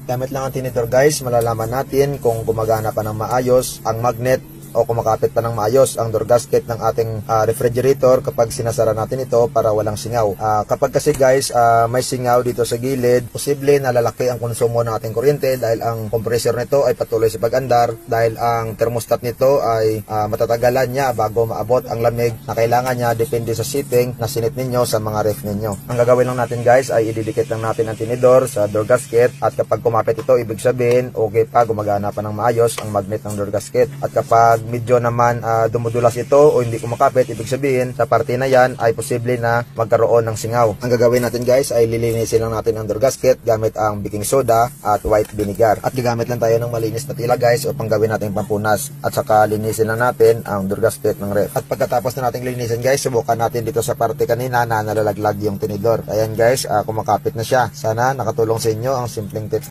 Gamit lang ang tinidor guys, malalaman natin kung gumagana pa ng maayos ang magnet o kumakapit pa ng maayos ang door gasket ng ating refrigerator kapag sinasara natin ito para walang singaw. Kapag kasi guys may singaw dito sa gilid, posible na lalaki ang konsumo ng ating kuryente dahil ang compressor nito ay patuloy sa pag-andar, dahil ang thermostat nito ay matatagalan niya bago maabot ang lamig na kailangan niya, depende sa setting na sinit ninyo sa mga ref ninyo. Ang gagawin lang natin guys ay ididikit lang natin ang tinidor sa door gasket, at kapag kumapit ito, ibig sabihin okay pa, gumagana pa ng maayos ang magnet ng door gasket. At kapag medyo naman dumudulas ito o hindi kumakapit, ibig sabihin sa parte na yan ay posible na magkaroon ng singaw. Ang gagawin natin guys ay lilinisin lang natin ang door gasket gamit ang baking soda at white vinegar. At gagamit lang tayo ng malinis na tila guys upang gawin natin pampunas, at saka linisin lang natin ang door gasket ng ref. At pagkatapos na natin linisin guys, subukan natin dito sa parte kanina na nalalaglag yung tinidor. Ayan guys, kumakapit na siya. Sana nakatulong sa inyo ang simpleng tips